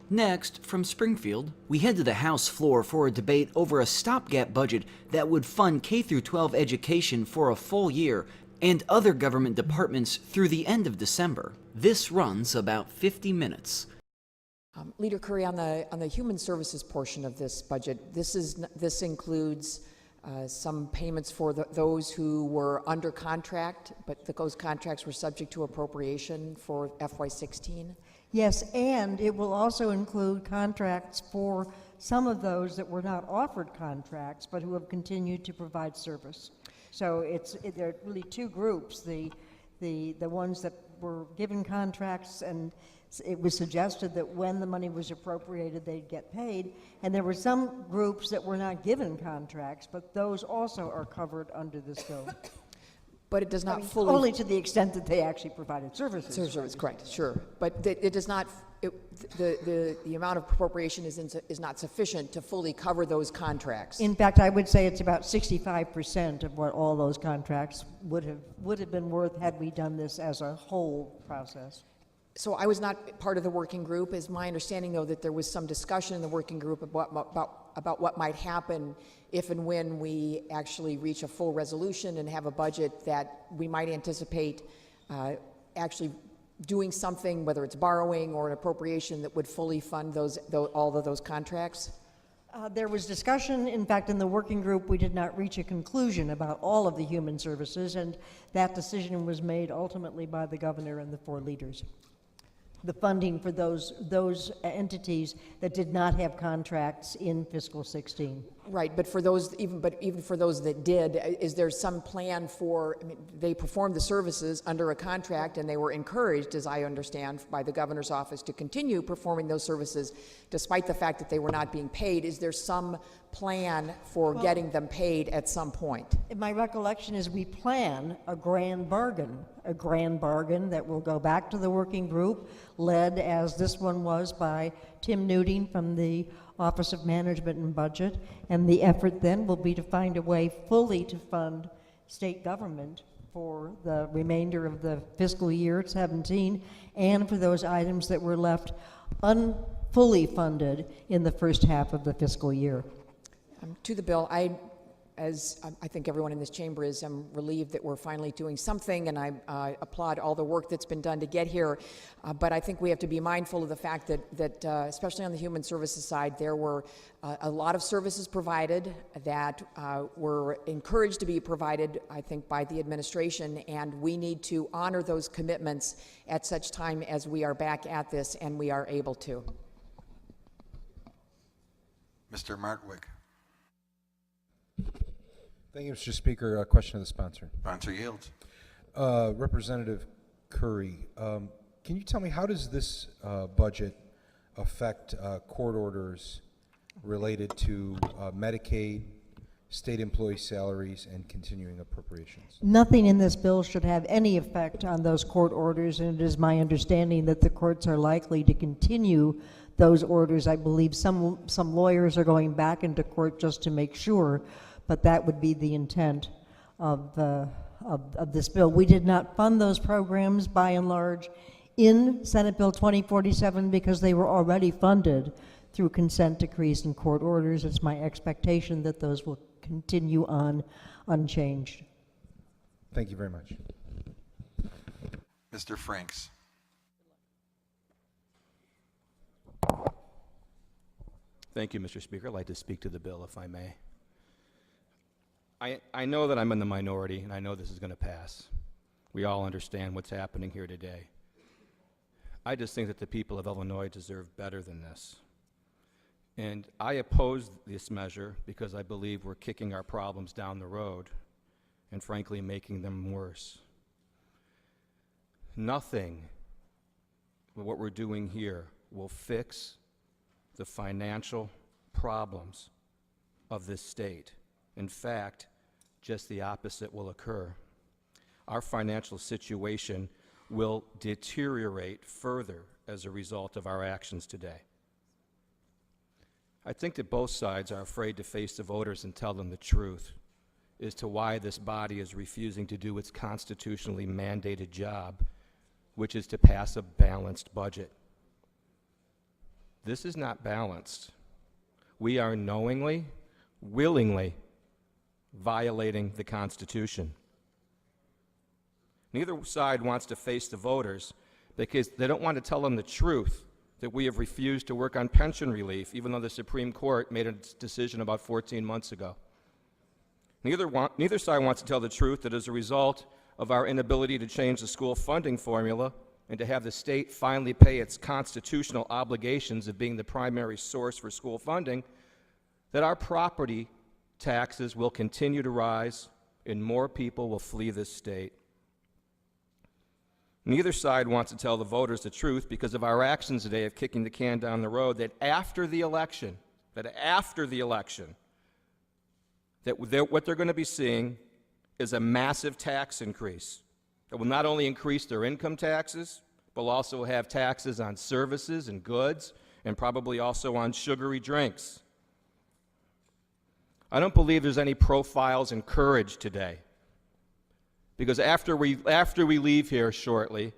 Next, from Springfield, we head to the House floor for a debate over a stopgap budget that would fund K-12 education for a full year and other government departments through the end of December. This runs about 50 minutes. Leader Curry, on the human services portion of this budget, this includes some payments for those who were under contract, but those contracts were subject to appropriation for FY16. Yes, and it will also include contracts for some of those that were not offered contracts, but who have continued to provide service. So there are really two groups: the ones that were given contracts, and it was suggested that when the money was appropriated, they'd get paid. And there were some groups that were not given contracts, but those also are covered under this bill. But it does not fully... Only to the extent that they actually provided services. Services, correct, sure. But it does not, the amount of appropriation is not sufficient to fully cover those contracts. In fact, I would say it's about 65% of what all those contracts would have been worth had we done this as a whole process. So I was not part of the working group. It's my understanding, though, that there was some discussion in the working group about what might happen if and when we actually reach a full resolution and have a budget, that we might anticipate actually doing something, whether it's borrowing or an appropriation, that would fully fund all of those contracts. There was discussion. In fact, in the working group, we did not reach a conclusion about all of the human services, and that decision was made ultimately by the governor and the 4 leaders. The funding for those entities that did not have contracts in fiscal 16. Right, but for those, even for those that did, is there some plan for? I mean, they performed the services under a contract, and they were encouraged, as I understand, by the governor's office to continue performing those services, despite the fact that they were not being paid. Is there some plan for getting them paid at some point? My recollection is we plan a grand bargain that will go back to the working group, led as this one was by Tim Nuding from the Office of Management and Budget, and the effort then will be to find a way fully to fund state government for the remainder of the fiscal year 17, and for those items that were left fully funded in the first half of the fiscal year. To the bill, as I think everyone in this chamber is, I'm relieved that we're finally doing something, and I applaud all the work that's been done to get here. But I think we have to be mindful of the fact that especially on the human services side, there were a lot of services provided that were encouraged to be provided, I think, by the administration, and we need to honor those commitments at such time as we are back at this and we are able to. Mr. Martwick. Thank you, Mr. Speaker. A question of the sponsor. Sponsor yields. Representative Curry, can you tell me how does this budget affect court orders related to Medicaid, state employee salaries, and continuing appropriations? Nothing in this bill should have any effect on those court orders, and it is my understanding that the courts are likely to continue those orders. I believe some lawyers are going back into court just to make sure, but that would be the intent of this bill. We did not fund those programs by and large in Senate Bill 2047 because they were already funded through consent decrees and court orders. It's my expectation that those will continue on unchanged. Thank you very much. Mr. Franks. Thank you, Mr. Speaker. I'd like to speak to the bill, if I may. I know that I'm in the minority, and I know this is going to pass. We all understand what's happening here today. I just think that the people of Illinois deserve better than this. And I oppose this measure because I believe we're kicking our problems down the road and, frankly, making them worse. Nothing with what we're doing here will fix the financial problems of this state. In fact, just the opposite will occur. Our financial situation will deteriorate further as a result of our actions today. I think that both sides are afraid to face the voters and tell them the truth as to why this body is refusing to do its constitutionally mandated job, which is to pass a balanced budget. This is not balanced. We are knowingly, willingly violating the Constitution. Neither side wants to face the voters because they don't want to tell them the truth that we have refused to work on pension relief, even though the Supreme Court made a decision about 14 months ago. Neither side wants to tell the truth that as a result of our inability to change the school funding formula and to have the state finally pay its constitutional obligations of being the primary source for school funding, that our property taxes will continue to rise and more people will flee this state. Neither side wants to tell the voters the truth because of our actions today of kicking the can down the road, that after the election, what they're going to be seeing is a massive tax increase that will not only increase their income taxes, but will also have taxes on services and goods, and probably also on sugary drinks. I don't believe there's any profiles in courage today, because after we leave here shortly,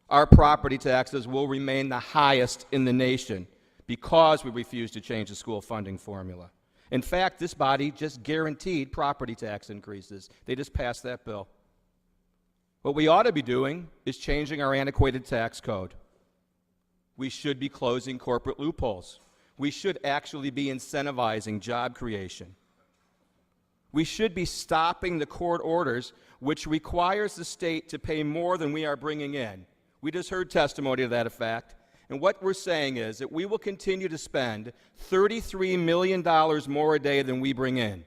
our property taxes will remain the highest in the nation because we refuse to change the school funding formula. In fact, this body just guaranteed property tax increases. They just passed that bill. What we ought to be doing is changing our antiquated tax code. We should be closing corporate loopholes. We should actually be incentivizing job creation. We should be stopping the court orders which requires the state to pay more than we are bringing in. We just heard testimony to that effect. And what we're saying is that we will continue to spend $33 million more a day than we bring in.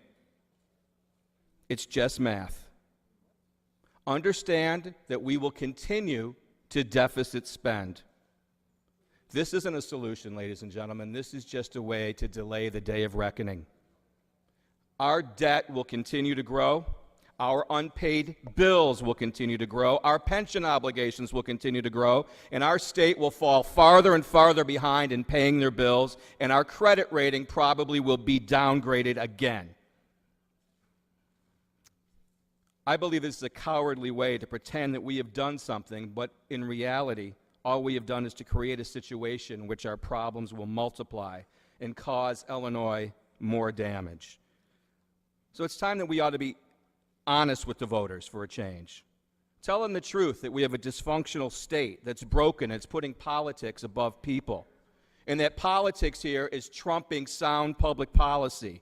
It's just math. Understand that we will continue to deficit spend. This isn't a solution, ladies and gentlemen. This is just a way to delay the day of reckoning. Our debt will continue to grow. Our unpaid bills will continue to grow. Our pension obligations will continue to grow. And our state will fall farther and farther behind in paying their bills. And our credit rating probably will be downgraded again. I believe this is a cowardly way to pretend that we have done something, but in reality, all we have done is to create a situation in which our problems will multiply and cause Illinois more damage. So it's time that we ought to be honest with the voters for a change. Tell them the truth that we have a dysfunctional state that's broken, it's putting politics above people, and that politics here is trumping sound public policy.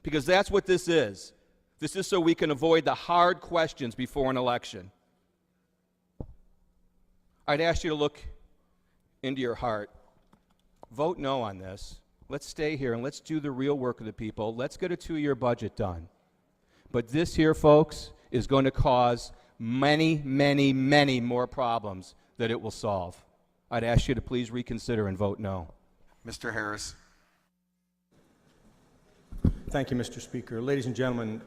Because that's what this is. This is so we can avoid the hard questions before an election. I'd ask you to look into your heart. Vote no on this. Let's stay here and let's do the real work of the people. Let's get a 2-year budget done. But this here, folks, is going to cause many, many, many more problems that it will solve. I'd ask you to please reconsider and vote no. Mr. Harris. Thank you, Mr. Speaker. Ladies and gentlemen,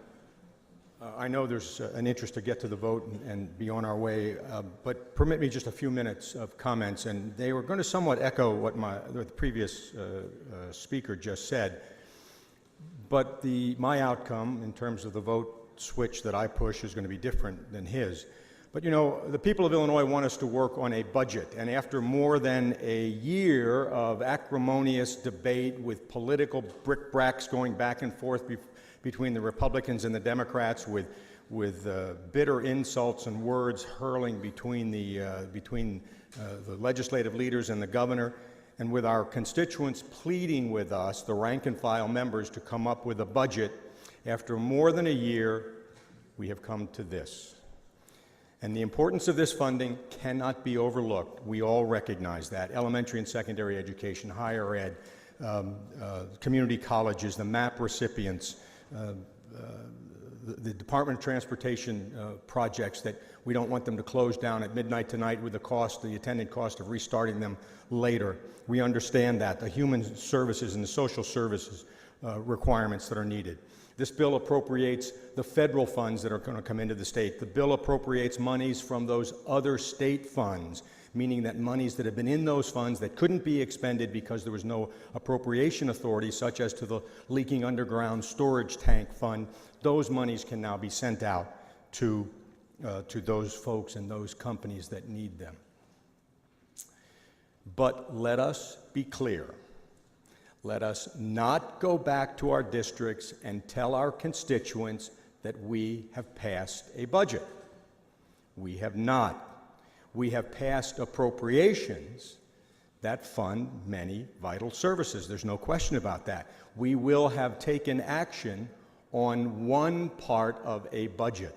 I know there's an interest to get to the vote and be on our way, but permit me just a few minutes of comments, and they were going to somewhat echo what the previous speaker just said. But my outcome in terms of the vote switch that I push is going to be different than his. But you know, the people of Illinois want us to work on a budget, and after more than a year of acrimonious debate with political brickbats going back and forth between the Republicans and the Democrats, with bitter insults and words hurling between the legislative leaders and the governor, and with our constituents pleading with us, the rank and file members, to come up with a budget, after more than a year, we have come to this. And the importance of this funding cannot be overlooked. We all recognize that. Elementary and secondary education, higher ed, community colleges, the MAP recipients, the Department of Transportation projects that we don't want them to close down at midnight tonight with the attendant cost of restarting them later. We understand that, the human services and the social services requirements that are needed. This bill appropriates the federal funds that are going to come into the state. The bill appropriates monies from those other state funds, meaning that monies that have been in those funds that couldn't be expended because there was no appropriation authority, such as to the leaking underground storage tank fund, those monies can now be sent out to those folks and those companies that need them. But let us be clear. Let us not go back to our districts and tell our constituents that we have passed a budget. We have not. We have passed appropriations that fund many vital services. There's no question about that. We will have taken action on one part of a budget.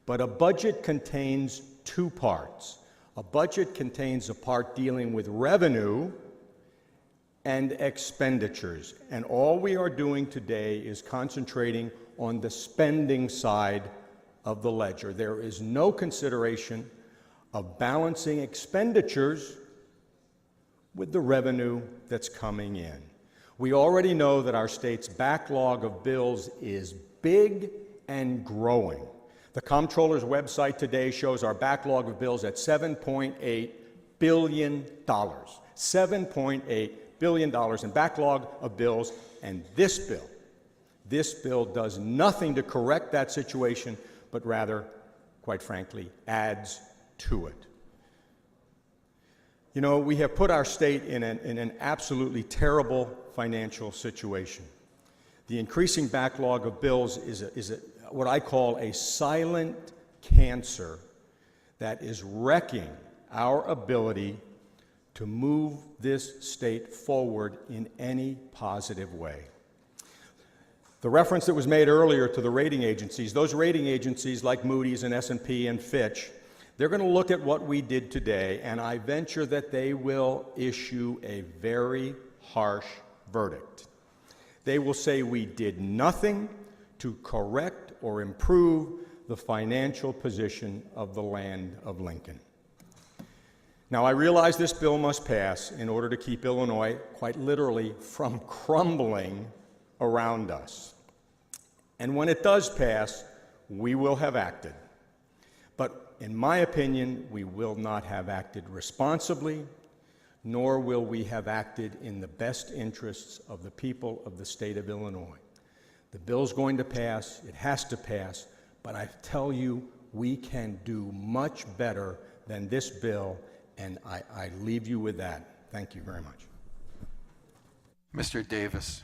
But a budget contains two parts. A budget contains a part dealing with revenue and expenditures. And all we are doing today is concentrating on the spending side of the ledger. There is no consideration of balancing expenditures with the revenue that's coming in. We already know that our state's backlog of bills is big and growing. The Comptroller's website today shows our backlog of bills at $7.8 billion. $7.8 billion in backlog of bills, and this bill does nothing to correct that situation, but rather, quite frankly, adds to it. You know, we have put our state in an absolutely terrible financial situation. The increasing backlog of bills is what I call a silent cancer that is wrecking our ability to move this state forward in any positive way. The reference that was made earlier to the rating agencies, those rating agencies like Moody's and S&P and Fitch, they're going to look at what we did today, and I venture that they will issue a very harsh verdict. They will say we did nothing to correct or improve the financial position of the land of Lincoln. Now, I realize this bill must pass in order to keep Illinois, quite literally, from crumbling around us. And when it does pass, we will have acted. But in my opinion, we will not have acted responsibly, nor will we have acted in the best interests of the people of the state of Illinois. The bill's going to pass, it has to pass, but I tell you, we can do much better than this bill, and I leave you with that. Thank you very much. Mr. Davis.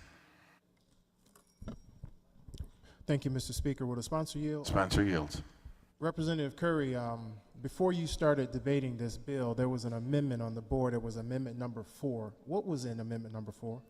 Thank you, Mr. Speaker. Will the sponsor yield? Sponsor yields. Representative Curry, before you started debating this bill, there was an amendment on the board. It was amendment number 4. What was in amendment number 4?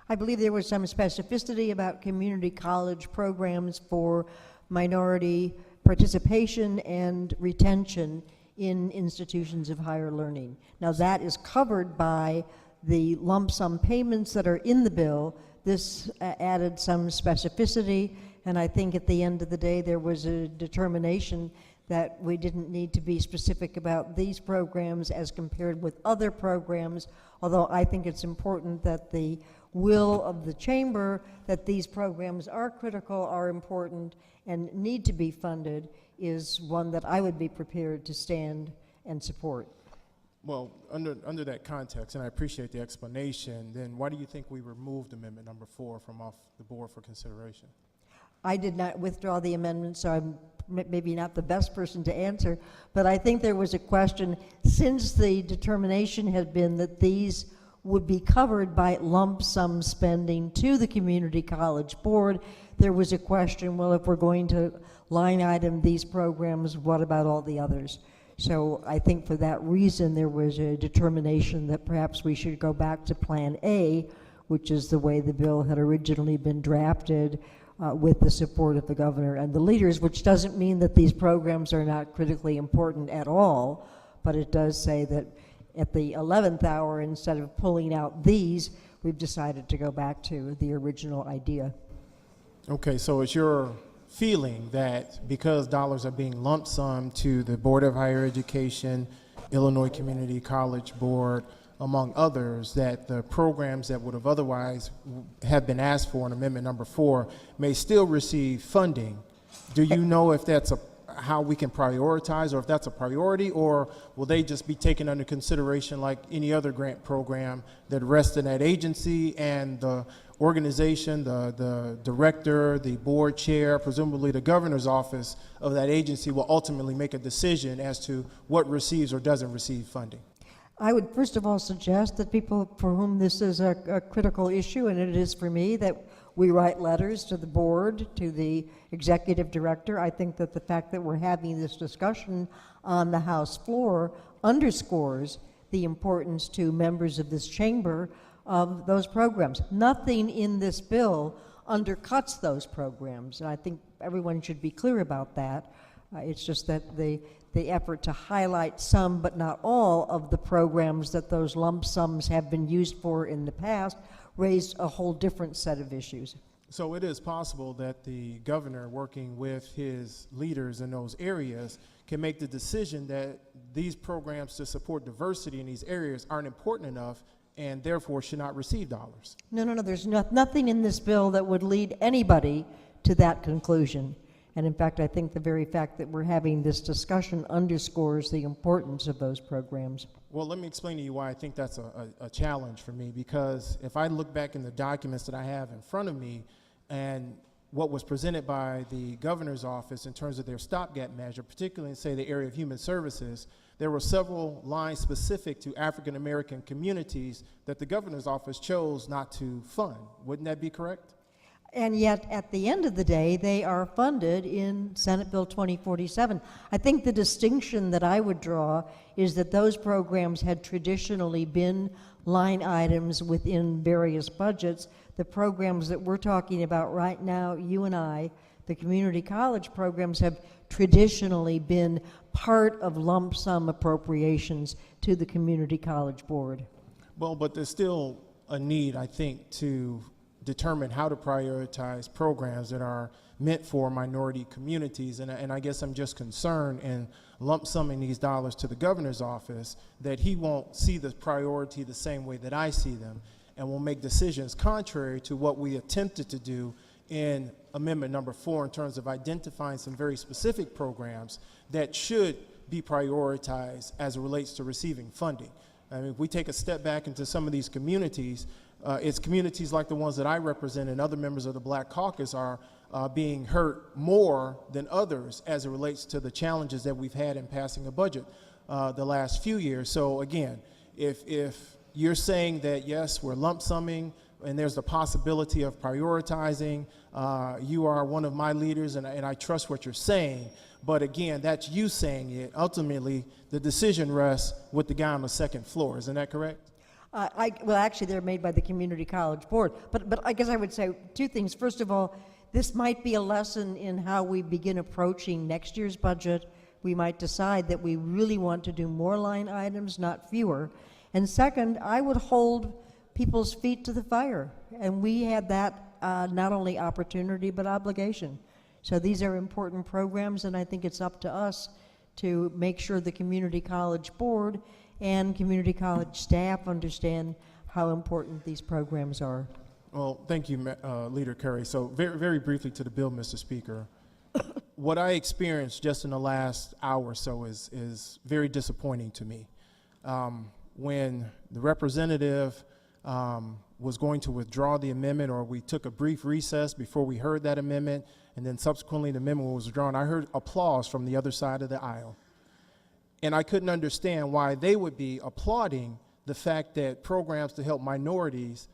I believe there was some specificity about community college programs for minority participation and retention in institutions of higher learning. Now that is covered by the lump sum payments that are in the bill. This added some specificity, and I think at the end of the day there was a determination that we didn't need to be specific about these programs as compared with other programs, although I think it's important that the will of the chamber that these programs are critical, are important, and need to be funded is one that I would be prepared to stand and support. Well, under that context, and I appreciate the explanation, then why do you think we removed amendment number 4 from off the board for consideration? I did not withdraw the amendment, so I'm maybe not the best person to answer, but I think there was a question, since the determination had been that these would be covered by lump sum spending to the community college board, there was a question, well, if we're going to line item these programs, what about all the others? So I think for that reason there was a determination that perhaps we should go back to Plan A, which is the way the bill had originally been drafted, with the support of the governor and the leaders, which doesn't mean that these programs are not critically important at all, but it does say that at the 11th hour, instead of pulling out these, we've decided to go back to the original idea. Okay, so it's your feeling that because dollars are being lump summed to the Board of Higher Education, Illinois Community College Board, among others, that the programs that would have otherwise have been asked for in amendment number 4 may still receive funding. Do you know if that's how we can prioritize, or if that's a priority, or will they just be taken under consideration like any other grant program that rests in that agency, and the organization, the director, the board chair, presumably the governor's office of that agency will ultimately make a decision as to what receives or doesn't receive funding? I would first of all suggest that people for whom this is a critical issue, and it is for me, that we write letters to the board, to the executive director. I think that the fact that we're having this discussion on the House floor underscores the importance to members of this chamber of those programs. Nothing in this bill undercuts those programs, and I think everyone should be clear about that. It's just that the effort to highlight some but not all of the programs that those lump sums have been used for in the past raised a whole different set of issues. So it is possible that the governor, working with his leaders in those areas, can make the decision that these programs to support diversity in these areas aren't important enough and therefore should not receive dollars. No, there's nothing in this bill that would lead anybody to that conclusion. And in fact, I think the very fact that we're having this discussion underscores the importance of those programs. Well, let me explain to you why I think that's a challenge for me, because if I look back in the documents that I have in front of me and what was presented by the governor's office in terms of their stopgap measure, particularly in, say, the area of human services, there were several lines specific to African American communities that the governor's office chose not to fund. Wouldn't that be correct? And yet, at the end of the day, they are funded in Senate Bill 2047. I think the distinction that I would draw is that those programs had traditionally been line items within various budgets. The programs that we're talking about right now, you and I, the community college programs, have traditionally been part of lump sum appropriations to the community college board. Well, but there's still a need, I think, to determine how to prioritize programs that are meant for minority communities. And I guess I'm just concerned in lump summing these dollars to the governor's office that he won't see the priority the same way that I see them and will make decisions contrary to what we attempted to do in Amendment number 4 in terms of identifying some very specific programs that should be prioritized as it relates to receiving funding. I mean, if we take a step back into some of these communities, it's communities like the ones that I represent and other members of the Black Caucus are being hurt more than others as it relates to the challenges that we've had in passing a budget the last few years. So again, if you're saying that, yes, we're lump summing and there's the possibility of prioritizing, you are one of my leaders and I trust what you're saying. But again, that's you saying it. Ultimately, the decision rests with the guy on the second floor. Isn't that correct? Well, actually, they're made by the community college board. But I guess I would say two things. First of all, this might be a lesson in how we begin approaching next year's budget. We might decide that we really want to do more line items, not fewer. And second, I would hold people's feet to the fire. And we had that not only opportunity, but obligation. So these are important programs, and I think it's up to us to make sure the community college board and community college staff understand how important these programs are. Well, thank you, Leader Curry. So very, very briefly to the bill, Mr. Speaker. What I experienced just in the last hour or so is very disappointing to me. When the representative was going to withdraw the amendment, or we took a brief recess before we heard that amendment, and then subsequently the amendment was withdrawn, I heard applause from the other side of the aisle. And I couldn't understand why they would be applauding the fact that programs to help minorities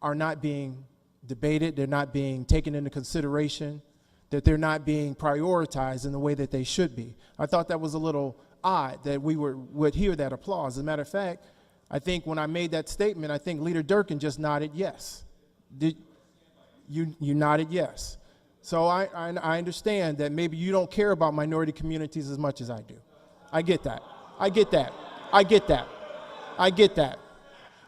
are not being debated, they're not being taken into consideration, that they're not being prioritized in the way that they should be. I thought that was a little odd that we would hear that applause. As a matter of fact, I think when I made that statement, I think Leader Durkin just nodded yes. You nodded yes. So I understand that maybe you don't care about minority communities as much as I do. I get that. I get that. I get that. I get that.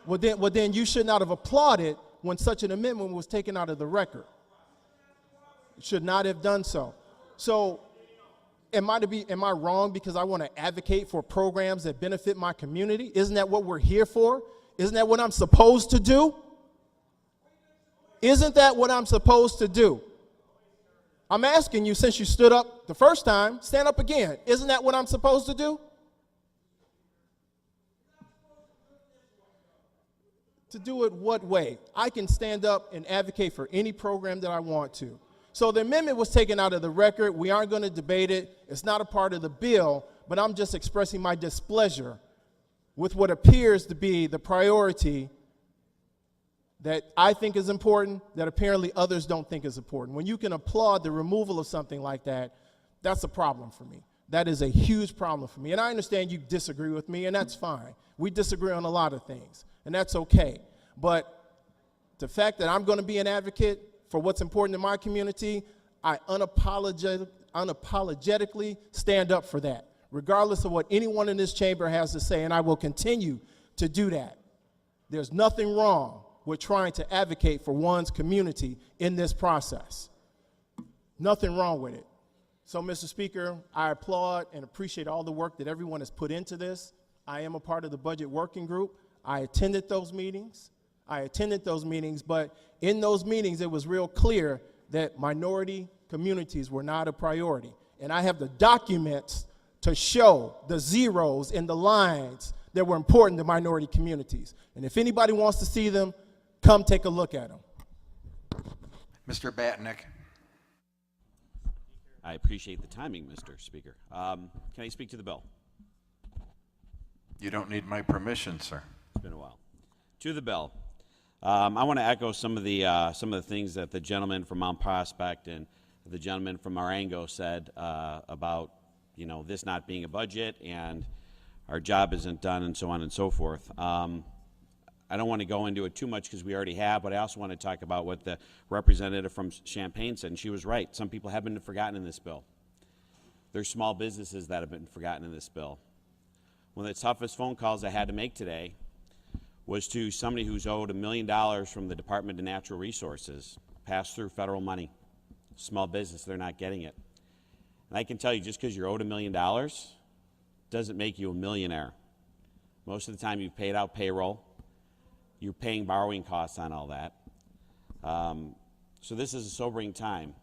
Well, then you should not have applauded when such an amendment was taken out of the record. Should not have done so. So am I wrong because I want to advocate for programs that benefit my community? Isn't that what we're here for? Isn't that what I'm supposed to do? Isn't that what I'm supposed to do? I'm asking you, since you stood up the first time, stand up again. Isn't that what I'm supposed to do? To do it what way? I can stand up and advocate for any program that I want to. So the amendment was taken out of the record. We aren't going to debate it. It's not a part of the bill, but I'm just expressing my displeasure with what appears to be the priority that I think is important, that apparently others don't think is important. When you can applaud the removal of something like that, that's a problem for me. That is a huge problem for me. And I understand you disagree with me, and that's fine. We disagree on a lot of things, and that's okay. But the fact that I'm going to be an advocate for what's important in my community, I unapologetically stand up for that, regardless of what anyone in this chamber has to say, and I will continue to do that. There's nothing wrong with trying to advocate for one's community in this process. Nothing wrong with it. So, Mr. Speaker, I applaud and appreciate all the work that everyone has put into this. I am a part of the budget working group. I attended those meetings, but in those meetings, it was real clear that minority communities were not a priority. And I have the documents to show the zeros in the lines that were important to minority communities. And if anybody wants to see them, come take a look at them. Mr. Batnick. I appreciate the timing, Mr. Speaker. Can I speak to the bill? You don't need my permission, sir. It's been a while. To the bill. I want to echo some of the things that the gentleman from Mount Prospect and the gentleman from Marengo said about, you know, this not being a budget and our job isn't done and so on and so forth. I don't want to go into it too much because we already have, but I also want to talk about what the representative from Champaign said, and she was right. Some people have been forgotten in this bill. There's small businesses that have been forgotten in this bill. One of the toughest phone calls I had to make today was to somebody who's owed $1 million from the Department of Natural Resources, pass through federal money. Small business, they're not getting it. And I can tell you, just because you're owed $1 million doesn't make you a millionaire. Most of the time you've paid out payroll. You're paying borrowing costs on all that. So this is a sobering time.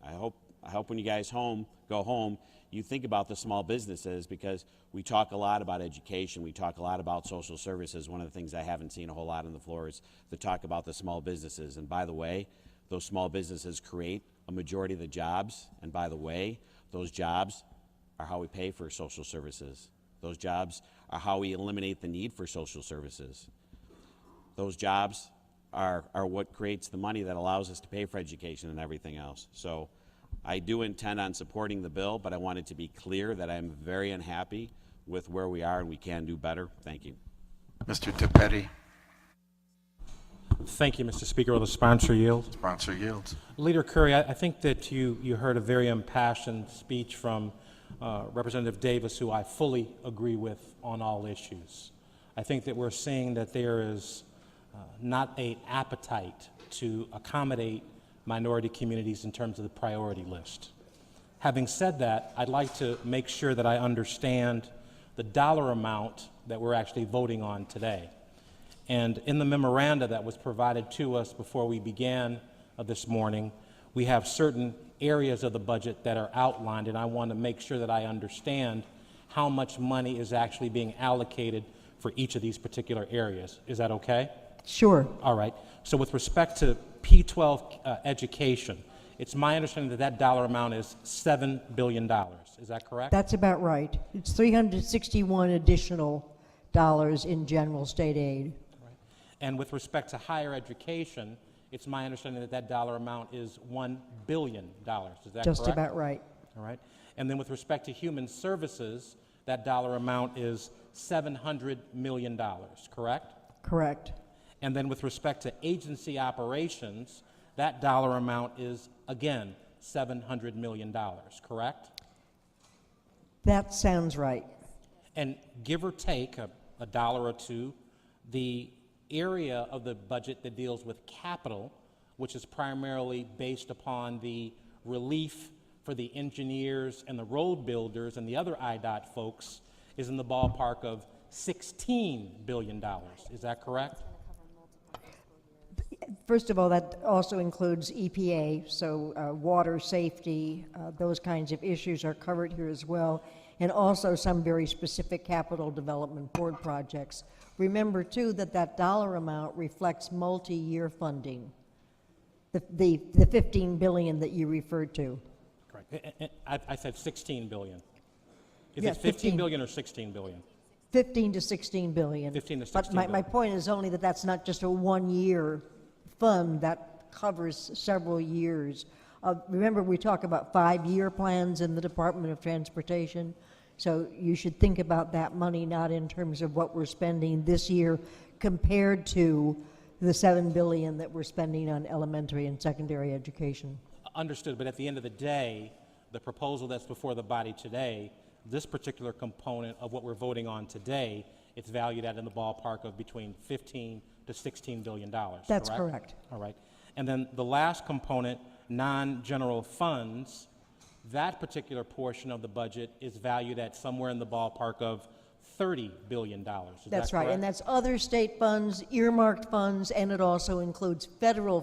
I hope when you guys go home, you think about the small businesses, because we talk a lot about education. We talk a lot about social services. One of the things I haven't seen a whole lot on the floor is the talk about the small businesses. And by the way, those small businesses create a majority of the jobs. And by the way, those jobs are how we pay for social services. Those jobs are how we eliminate the need for social services. Those jobs are what creates the money that allows us to pay for education and everything else. So I do intend on supporting the bill, but I wanted to be clear that I'm very unhappy with where we are and we can do better. Thank you. Mr. DePetti. Thank you, Mr. Speaker. Will the sponsor yield? Sponsor yields. Leader Curry, I think that you heard a very impassioned speech from Representative Davis, who I fully agree with on all issues. I think that we're seeing that there is not an appetite to accommodate minority communities in terms of the priority list. Having said that, I'd like to make sure that I understand the dollar amount that we're actually voting on today. And in the memoranda that was provided to us before we began this morning, we have certain areas of the budget that are outlined, and I want to make sure that I understand how much money is actually being allocated for each of these particular areas. Is that okay? Sure. All right. So with respect to P12 education, it's my understanding that that dollar amount is $7 billion. Is that correct? That's about right. It's 361 additional dollars in general state aid. Right. And with respect to higher education, it's my understanding that that dollar amount is $1 billion. Is that Just correct? about right. All right. And then with respect to human services, that dollar amount is $700 million, correct? Correct. And then with respect to agency operations, that dollar amount is, again, $700 million, correct? That sounds right. And give or take a dollar or two, the area of the budget that deals with capital, which is primarily based upon the relief for the engineers and the road builders and the other IDOT folks, is in the ballpark of $16 billion. Is that correct? First of all, that also includes EPA, so water safety, those kinds of issues are covered here as well, and also some very specific capital development board projects. Remember, too, that that dollar amount reflects multi-year funding, the $15 billion that you referred to. Correct. I said $16 billion. Is Yeah, it 15 15. billion or 16 billion? 15 to 16 billion. 15 to But 16 my billion. point is only that that's not just a one-year fund, that covers several years. Remember, we talk about 5-year plans in the Department of Transportation, so you should think about that money not in terms of what we're spending this year compared to the $7 billion that we're spending on elementary and secondary education. Understood, but at the end of the day, the proposal that's before the body today, this particular component of what we're voting on today, it's valued at in the ballpark of between 15 to 16 billion dollars. That's correct. All right. And then the last component, non-general funds, that particular portion of the budget is valued at somewhere in the ballpark of $30 billion. That's right, and that's other state funds, earmarked funds, and it also includes federal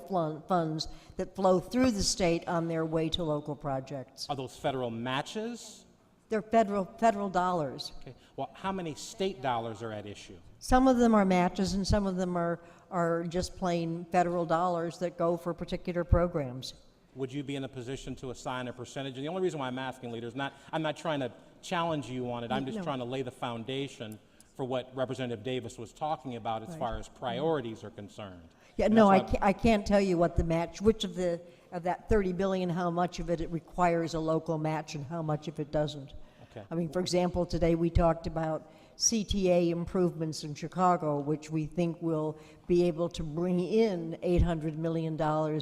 funds that flow through the state on their way to local projects. Are those federal matches? They're federal dollars. Okay. Well, how many state dollars are at issue? Some of them are matches, and some of them are just plain federal dollars that go for particular programs. Would you be in a position to assign a percentage? And the only reason why I'm asking, Leader, is I'm not trying to challenge you on it. I'm just trying to lay the foundation for what Representative Davis was talking about as far as priorities are concerned. Yeah, And no, that's why- I can't tell you what the match, which of that 30 billion, how much of it requires a local match and how much of it doesn't. Okay. I mean, for example, today we talked about CTA improvements in Chicago, which we think will be able to bring in $800 million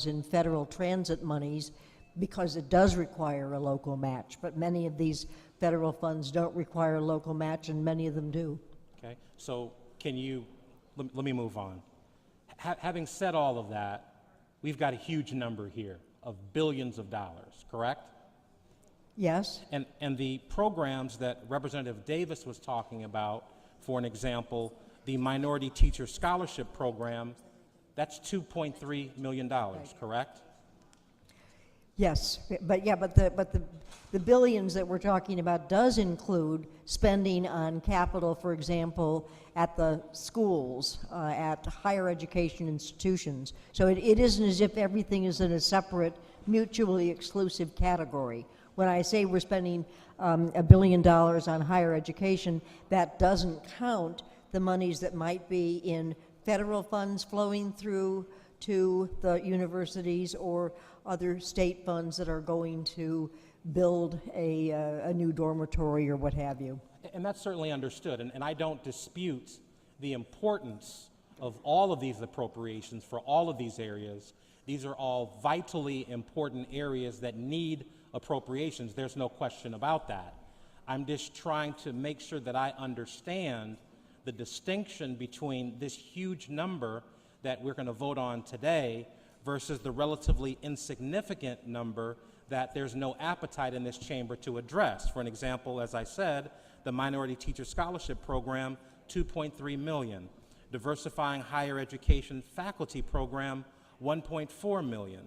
in federal transit monies because it does require a local match. But many of these federal funds don't require a local match, and many of them do. Okay, so can you, let me move on. Having said all of that, we've got a huge number here of billions of dollars, correct? Yes? And the programs that Representative Davis was talking about, for an example, the Minority Teacher Scholarship Program, that's $2.3 million, correct? Yes, but the billions that we're talking about does include spending on capital, for example, at the schools, at higher education institutions. So it isn't as if everything is in a separate, mutually exclusive category. When I say we're spending $1 billion on higher education, that doesn't count the monies that might be in federal funds flowing through to the universities or other state funds that are going to build a new dormitory or what have you. And that's certainly understood, and I don't dispute the importance of all of these appropriations for all of these areas. These are all vitally important areas that need appropriations. There's no question about that. I'm just trying to make sure that I understand the distinction between this huge number that we're going to vote on today versus the relatively insignificant number that there's no appetite in this chamber to address. For an example, as I said, the Minority Teacher Scholarship Program, $2.3 million. Diversifying Higher Education Faculty Program, $1.4 million.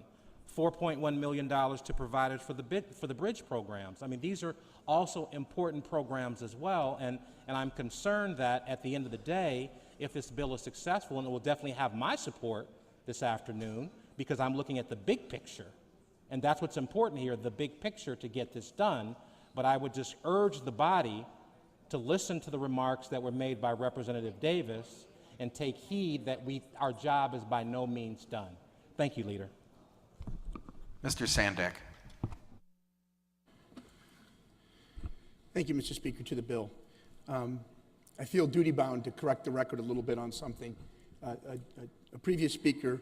$4.1 million to providers for the bridge programs. I mean, these are also important programs as well, and I'm concerned that at the end of the day, if this bill is successful, and it will definitely have my support this afternoon, because I'm looking at the big picture, and that's what's important here, the big picture to get this done, but I would just urge the body to listen to the remarks that were made by Representative Davis and take heed that our job is by no means done. Thank you, Leader. Mr. Sandak. Thank you, Mr. Speaker, to the bill. I feel duty-bound to correct the record a little bit on something. A previous speaker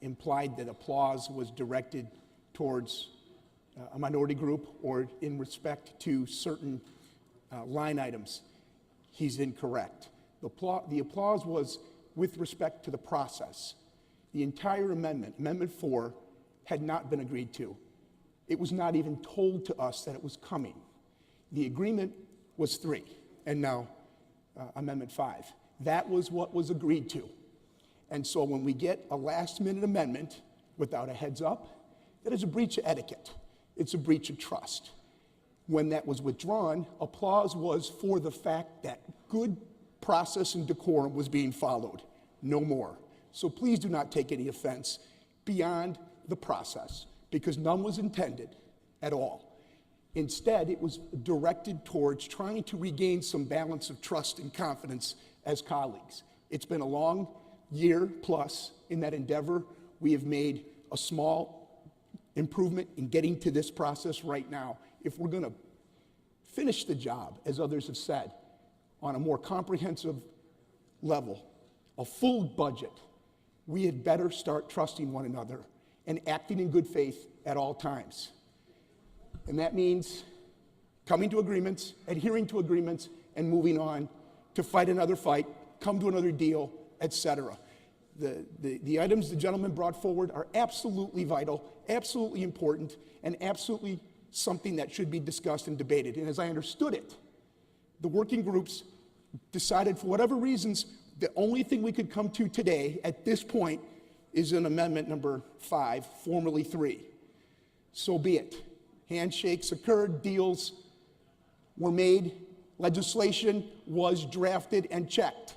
implied that applause was directed towards a minority group or in respect to certain line items. He's incorrect. The applause was with respect to the process. The entire amendment, Amendment 4, had not been agreed to. It was not even told to us that it was coming. The agreement was 3, and now Amendment 5. That was what was agreed to. And so when we get a last-minute amendment without a heads up, that is a breach of etiquette. It's a breach of trust. When that was withdrawn, applause was for the fact that good process and decorum was being followed, no more. So please do not take any offense beyond the process, because none was intended at all. Instead, it was directed towards trying to regain some balance of trust and confidence as colleagues. It's been a long year plus in that endeavor. We have made a small improvement in getting to this process right now. If we're going to finish the job, as others have said, on a more comprehensive level, a full budget, we had better start trusting one another and acting in good faith at all times. And that means coming to agreements, adhering to agreements, and moving on to fight another fight, come to another deal, etc. The items the gentleman brought forward are absolutely vital, absolutely important, and absolutely something that should be discussed and debated. And as I understood it, the working groups decided, for whatever reasons, the only thing we could come to today at this point is an amendment number 5, formerly 3. So be it. Handshakes occurred, deals were made, legislation was drafted and checked.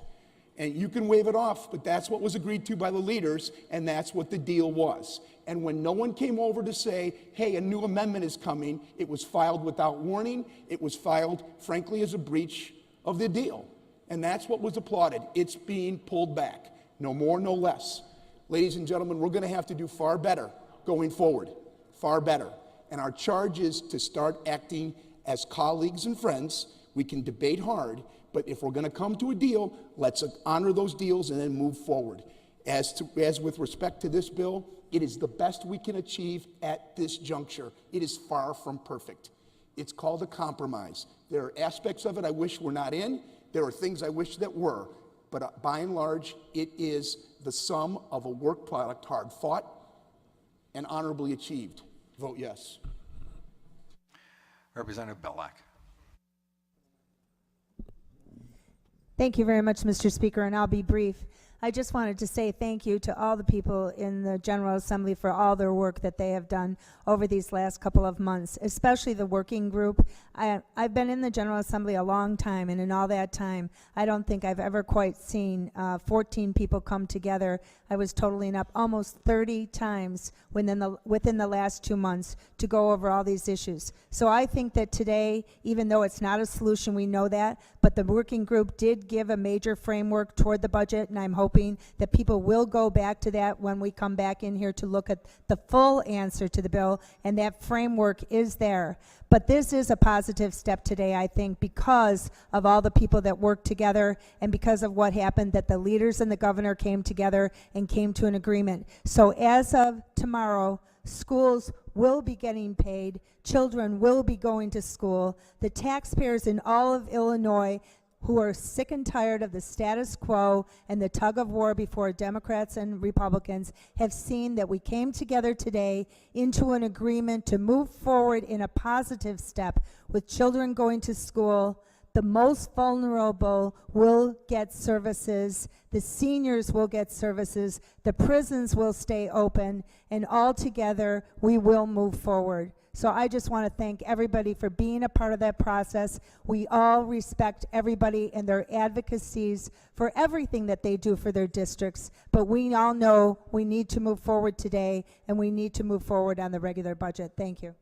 And you can wave it off, but that's what was agreed to by the leaders, and that's what the deal was. And when no one came over to say, hey, a new amendment is coming, it was filed without warning. It was filed, frankly, as a breach of the deal. And that's what was applauded. It's being pulled back. No more, no less. Ladies and gentlemen, we're going to have to do far better going forward. Far better. And our charge is to start acting as colleagues and friends. We can debate hard, but if we're going to come to a deal, let's honor those deals and then move forward. As with respect to this bill, it is the best we can achieve at this juncture. It is far from perfect. It's called a compromise. There are aspects of it I wish were not in. There are things I wish that were. But by and large, it is the sum of a work product hard fought and honorably achieved. Vote yes. Representative Belak. Thank you very much, Mr. Speaker, and I'll be brief. I just wanted to say thank you to all the people in the General Assembly for all their work that they have done over these last couple of months, especially the working group. I've been in the General Assembly a long time, and in all that time, I don't think I've ever quite seen 14 people come together. I was totaling up almost 30 times within the last 2 months to go over all these issues. So I think that today, even though it's not a solution, we know that, but the working group did give a major framework toward the budget, and I'm hoping that people will go back to that when we come back in here to look at the full answer to the bill, and that framework is there. But this is a positive step today, I think, because of all the people that worked together and because of what happened, that the leaders and the governor came together and came to an agreement. So as of tomorrow, schools will be getting paid, children will be going to school, the taxpayers in all of Illinois who are sick and tired of the status quo and the tug of war before Democrats and Republicans have seen that we came together today into an agreement to move forward in a positive step with children going to school. The most vulnerable will get services, the seniors will get services, the prisons will stay open, and all together we will move forward. So I just want to thank everybody for being a part of that process. We all respect everybody and their advocacies for everything that they do for their districts, but we all know we need to move forward today, and we need to move forward on the regular budget. Thank you.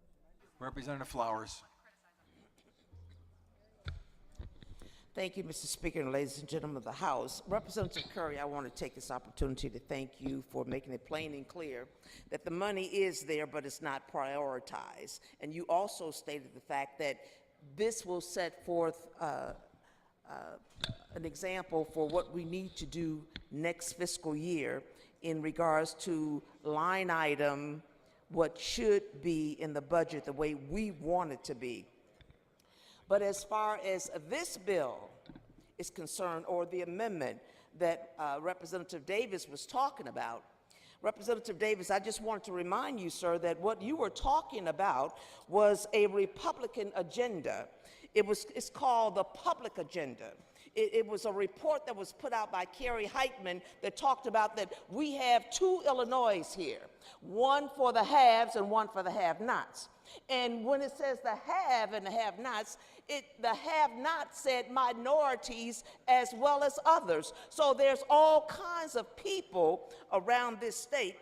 Representative Flowers. Thank you, Mr. Speaker, and ladies and gentlemen of the House. Representative Curry, I want to take this opportunity to thank you for making it plain and clear that the money is there, but it's not prioritized. And you also stated the fact that this will set forth an example for what we need to do next fiscal year in regards to line item, what should be in the budget the way we want it to be. But as far as this bill is concerned, or the amendment that Representative Davis was talking about, Representative Davis, I just wanted to remind you, sir, that what you were talking about was a Republican agenda. It's called the public agenda. It was a report that was put out by Kerry Heitman that talked about that we have two Illinois here, one for the haves and one for the have-nots. And when it says the have and the have-nots, the have-nots said minorities as well as others. So there's all kinds of people around this state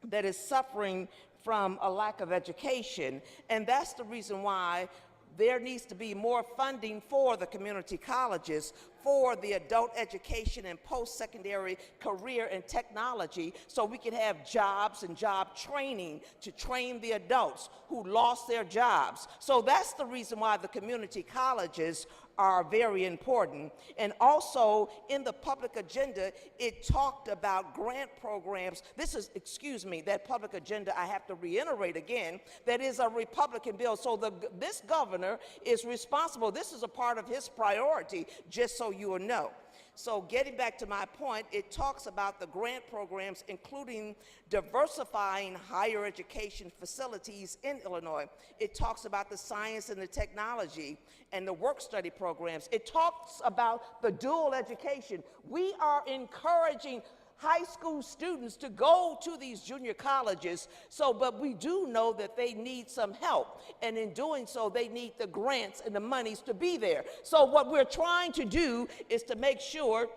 that is suffering from a lack of education. And that's the reason why there needs to be more funding for the community colleges, for the adult education and post-secondary career and technology, so we can have jobs and job training to train the adults who lost their jobs. So that's the reason why the community colleges are very important. And also in the public agenda, it talked about grant programs. This is, excuse me, that public agenda, I have to reiterate again, that is a Republican bill. So this governor is responsible. This is a part of his priority, just so you will know. So getting back to my point, it talks about the grant programs, including diversifying higher education facilities in Illinois. It talks about the science and the technology and the work study programs. It talks about the dual education. We are encouraging high school students to go to these junior colleges, but we do know that they need some help, and in doing so they need the grants and the monies to be there. So what we're trying to do is to make sure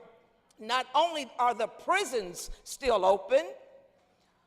not only are the prisons still open,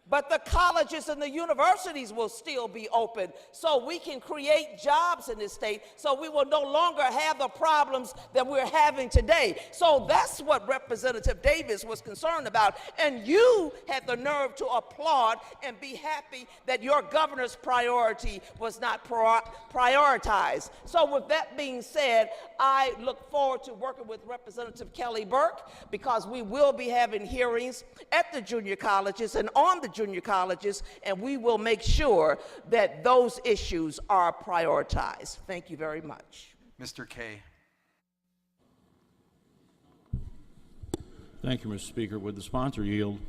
but the colleges and the universities will still be open, so we can create jobs in this state, so we will no longer have the problems that we're having today. So that's what Representative Davis was concerned about, and you had the nerve to applaud and be happy that your governor's priority was not prioritized. So with that being said, I look forward to working with Representative Kelly Burke, because we will be having hearings at the junior colleges and on the junior colleges, and we will make sure that those issues are prioritized. Thank you very much. Mr. Kay. Thank you, Mr. Speaker. Would the sponsor yield?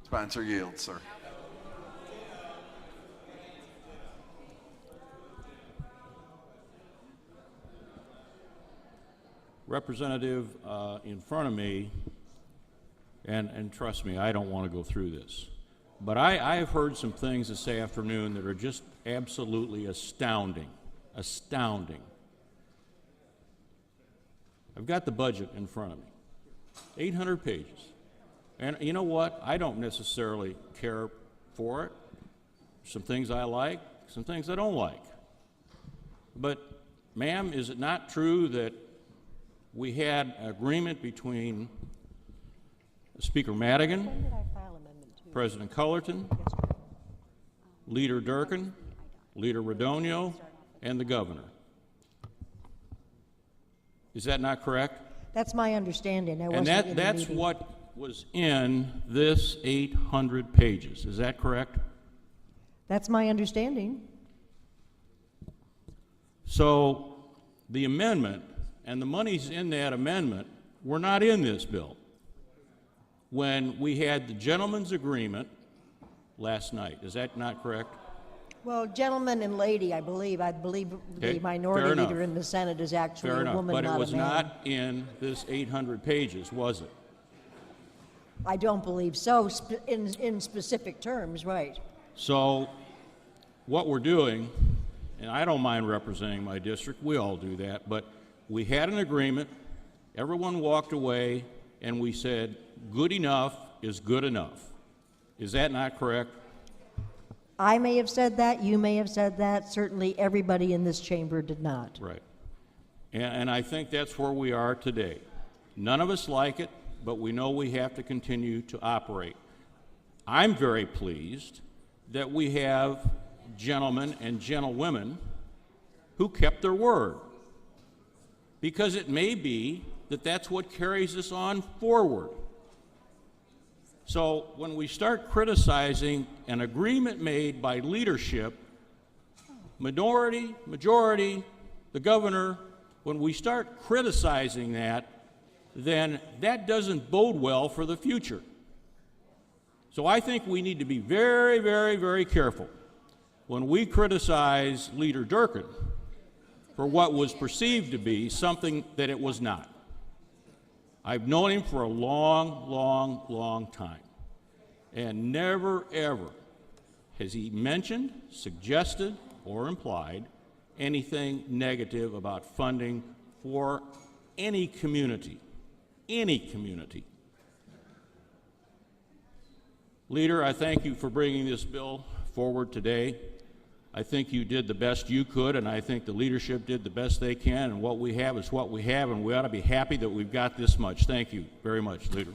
Sponsor yields, sir. Representative in front of me, and trust me, I don't want to go through this, but I have heard some things this afternoon that are just absolutely astounding. Astounding. I've got the budget in front of me, 800 pages. And you know what? I don't necessarily care for it. Some things I like, some things I don't like. But, ma'am, is it not true that we had an agreement between Speaker Madigan, President Cullerton, Leader Durkin, Leader Radonio, and the governor? Is that not correct? That's my understanding. And that's what was in this 800 pages. Is that correct? That's my understanding. So the amendment and the monies in that amendment were not in this bill when we had the gentleman's agreement last night. Is that not correct? Well, gentleman and lady, I believe Okay, the minority fair leader enough. in the Senate is actually Fair a enough, woman, but it not a was man. not in this 800 pages, was it? I don't believe so, in specific terms, right. So what we're doing, and I don't mind representing my district, we all do that, but we had an agreement, everyone walked away, and we said, good enough is good enough. Is that not correct? I may have said that, you may have said that, certainly everybody in this chamber did not. Right. And I think that's where we are today. None of us like it, but we know we have to continue to operate. I'm very pleased that we have gentlemen and gentlewomen who kept their word, because it may be that that's what carries us on forward. So when we start criticizing an agreement made by leadership, minority, majority, the governor, when we start criticizing that, then that doesn't bode well for the future. So I think we need to be very, very, very careful when we criticize Leader Durkin for what was perceived to be something that it was not. I've known him for a long, long, long time, and never, ever has he mentioned, suggested, or implied anything negative about funding for any community, any community. Leader, I thank you for bringing this bill forward today. I think you did the best you could, and I think the leadership did the best they can, and what we have is what we have, and we ought to be happy that we've got this much. Thank you very much, Leader.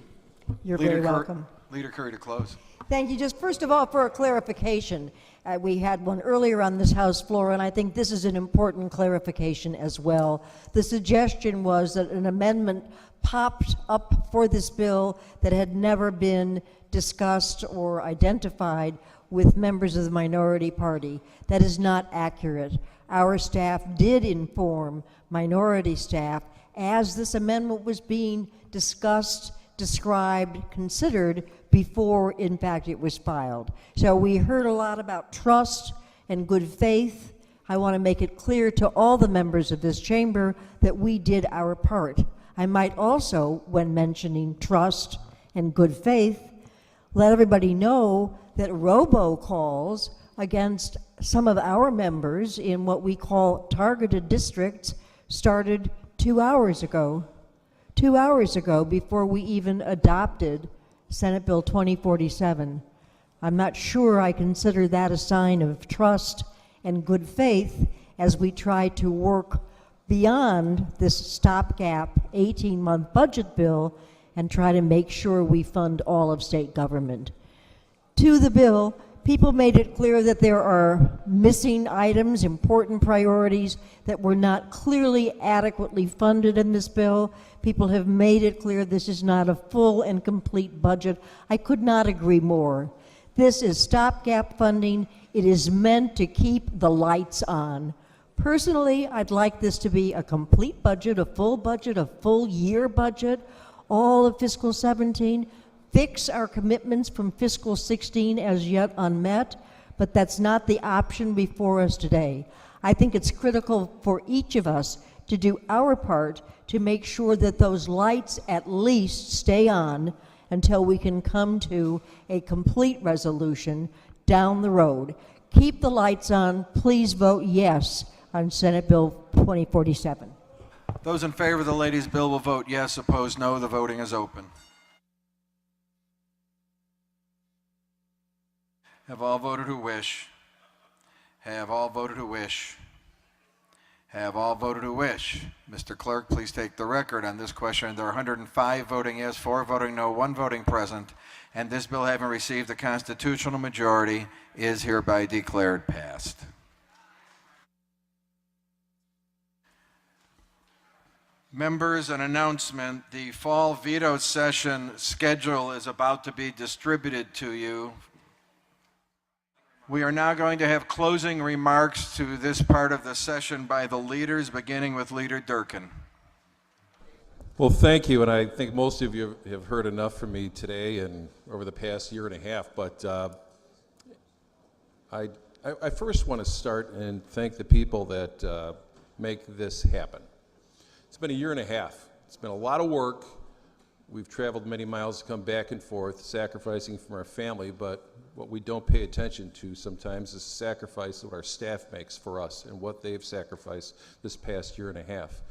You're very welcome. Leader Curry to close. Thank you. Just first of all, for a clarification, we had one earlier on this House floor, and I think this is an important clarification as well. The suggestion was that an amendment popped up for this bill that had never been discussed or identified with members of the minority party. That is not accurate. Our staff did inform minority staff as this amendment was being discussed, described, considered before, in fact, it was filed. So we heard a lot about trust and good faith. I want to make it clear to all the members of this chamber that we did our part. I might also, when mentioning trust and good faith, let everybody know that robocalls against some of our members in what we call targeted districts started 2 hours ago. 2 hours ago, before we even adopted Senate Bill 2047. I'm not sure I consider that a sign of trust and good faith as we try to work beyond this stopgap 18-month budget bill and try to make sure we fund all of state government. To the bill, people made it clear that there are missing items, important priorities that were not clearly adequately funded in this bill. People have made it clear this is not a full and complete budget. I could not agree more. This is stopgap funding. It is meant to keep the lights on. Personally, I'd like this to be a complete budget, a full year budget, all of fiscal 17, fix our commitments from fiscal 16 as yet unmet, but that's not the option before us today. I think it's critical for each of us to do our part to make sure that those lights at least stay on until we can come to a complete resolution down the road. Keep the lights on. Please vote yes on Senate Bill 2047. Those in favor of the ladies' bill will vote yes. Opposed, no. The voting is open. Have all voted who wish? Have all voted who wish? Have all voted who wish? Mr. Clerk, please take the record on this question. There are 105 voting yes, 4 voting no, 1 voting present, and this bill, having received the constitutional majority, is hereby declared passed. Members, an announcement. The fall veto session schedule is about to be distributed to you. We are now going to have closing remarks to this part of the session by the leaders, beginning with Leader Durkin. Well, thank you, and I think most of you have heard enough from me today and over the past year and a half, but I first want to start and thank the people that make this happen. It's been a year and a half. It's been a lot of work. We've traveled many miles to come back and forth, sacrificing from our family, but what we don't pay attention to sometimes is the sacrifice that our staff makes for us and what they've sacrificed this past year and a half.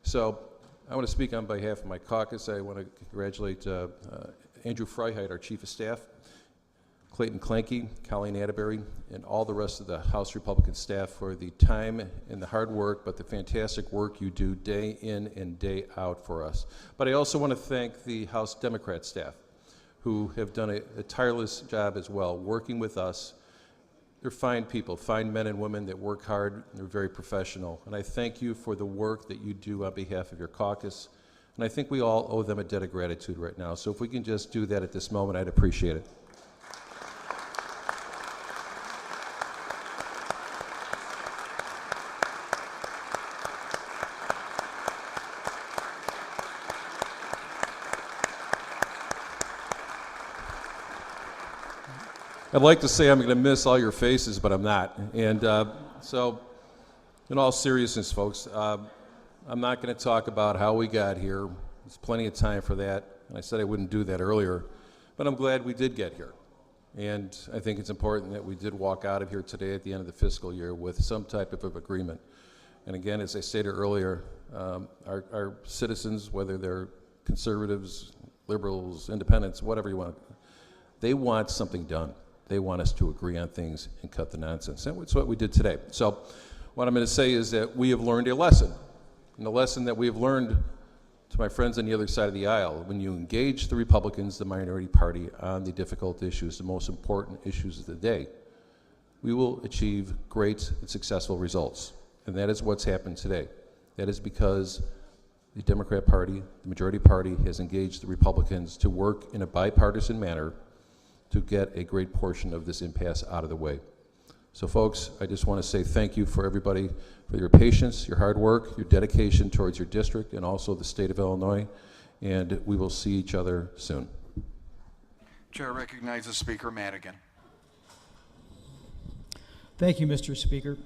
So I want to speak on behalf of my caucus. I want to congratulate Andrew Freiheit, our Chief of Staff, Clayton Clanky, Colleen Atterbury, and all the rest of the House Republican staff for the time and the hard work, but the fantastic work you do day in and day out for us. But I also want to thank the House Democrat staff, who have done a tireless job as well, working with us. They're fine people, fine men and women that work hard, and they're very professional. And I thank you for the work that you do on behalf of your caucus. And I think we all owe them a debt of gratitude right now. So if we can just do that at this moment, I'd appreciate it. I'd like to say I'm going to miss all your faces, but I'm not. And so, in all seriousness, folks, I'm not going to talk about how we got here. There's plenty of time for that. And I said I wouldn't do that earlier. But I'm glad we did get here. And I think it's important that we did walk out of here today at the end of the fiscal year with some type of agreement. And again, as I stated earlier, our citizens, whether they're conservatives, liberals, independents, whatever you want, They want something done. They want us to agree on things and cut the nonsense. And that's what we did today. So what I'm going to say is that we have learned a lesson. And the lesson that we have learned, to my friends on the other side of the aisle, when you engage the Republicans, the minority party, on the difficult issues, the most important issues of the day, we will achieve great and successful results. And that is what's happened today. That is because the Democrat Party, the majority party, has engaged the Republicans to work in a bipartisan manner to get a great portion of this impasse out of the way. So folks, I just want to say thank you for everybody, for your patience, your hard work, your dedication towards your district and also the state of Illinois, and we will see each other soon. Chair recognizes Speaker Madigan. Thank you, Mr. Speaker.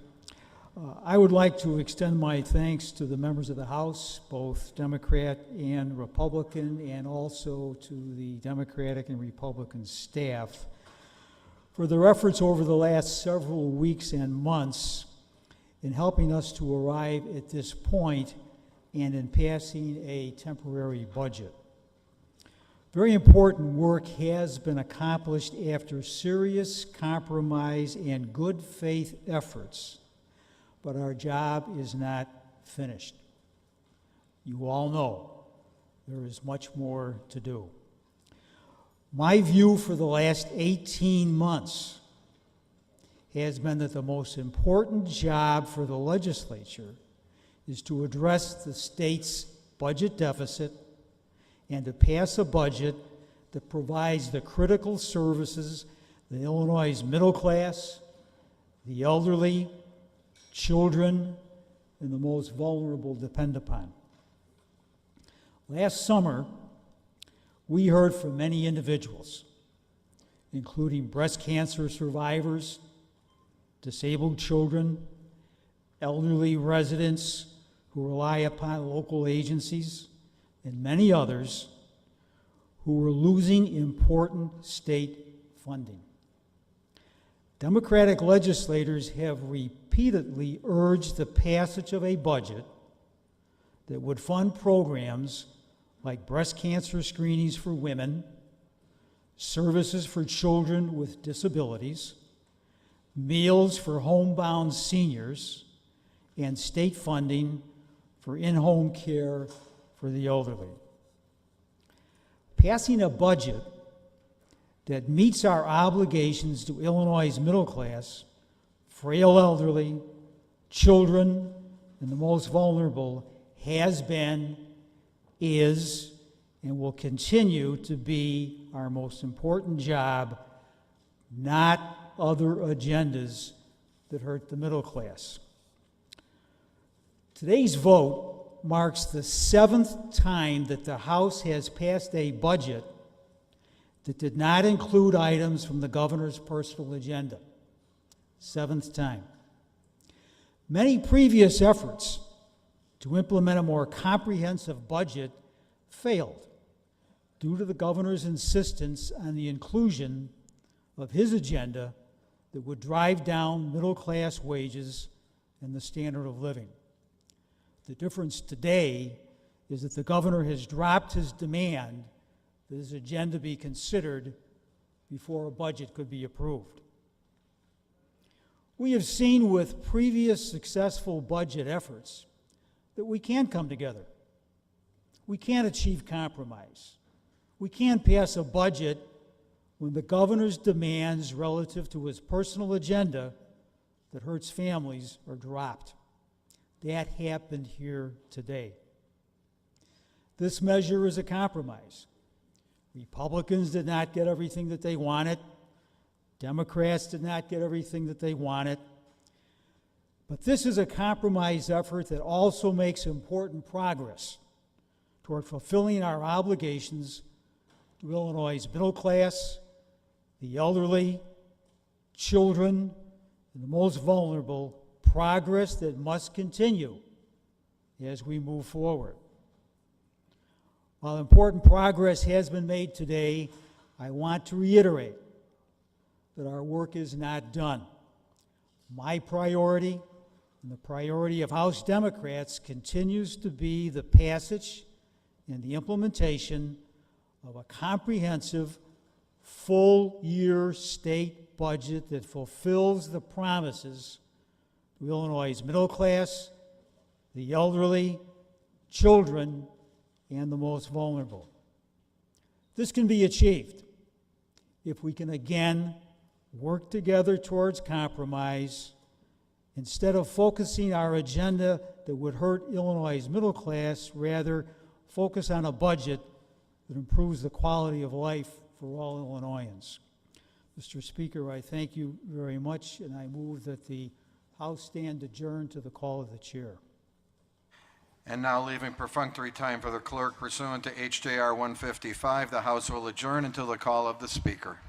I would like to extend my thanks to the members of the House, both Democrat and Republican, and also to the Democratic and Republican staff for their efforts over the last several weeks and months in helping us to arrive at this point and in passing a temporary budget. Very important work has been accomplished after serious compromise and good faith efforts, but our job is not finished. You all know there is much more to do. My view for the last 18 months has been that the most important job for the legislature is to address the state's budget deficit and to pass a budget that provides the critical services that Illinois' middle class, the elderly, children, and the most vulnerable depend upon. Last summer, we heard from many individuals, including breast cancer survivors, disabled children, elderly residents who rely upon local agencies, and many others who were losing important state funding. Democratic legislators have repeatedly urged the passage of a budget that would fund programs like breast cancer screenings for women, services for children with disabilities, meals for homebound seniors, and state funding for in-home care for the elderly. Passing a budget that meets our obligations to Illinois' middle class, frail elderly, children, and the most vulnerable has been, is, and will continue to be our most important job, not other agendas that hurt the middle class. Today's vote marks the 7th time that the House has passed a budget that did not include items from the governor's personal agenda. 7th time. Many previous efforts to implement a more comprehensive budget failed due to the governor's insistence on the inclusion of his agenda that would drive down middle-class wages and the standard of living. The difference today is that the governor has dropped his demand that his agenda be considered before a budget could be approved. We have seen with previous successful budget efforts that we can come together. We can achieve compromise. We can pass a budget when the governor's demands relative to his personal agenda that hurts families are dropped. That happened here today. This measure is a compromise. Republicans did not get everything that they wanted. Democrats did not get everything that they wanted. But this is a compromise effort that also makes important progress toward fulfilling our obligations to Illinois' middle class, the elderly, children, and the most vulnerable, progress that must continue as we move forward. While important progress has been made today, I want to reiterate that our work is not done. My priority and the priority of House Democrats continues to be the passage and the implementation of a comprehensive, full-year state budget that fulfills the promises to Illinois' middle class, the elderly, children, and the most vulnerable. This can be achieved if we can again work together towards compromise instead of focusing our agenda that would hurt Illinois' middle class, rather focus on a budget that improves the quality of life for all Illinoisans. Mr. Speaker, I thank you very much, and I move that the House stand adjourned to the call of the chair. And now, leaving perfunctory time for the clerk pursuant to HJR 155, the House will adjourn until the call of the Speaker.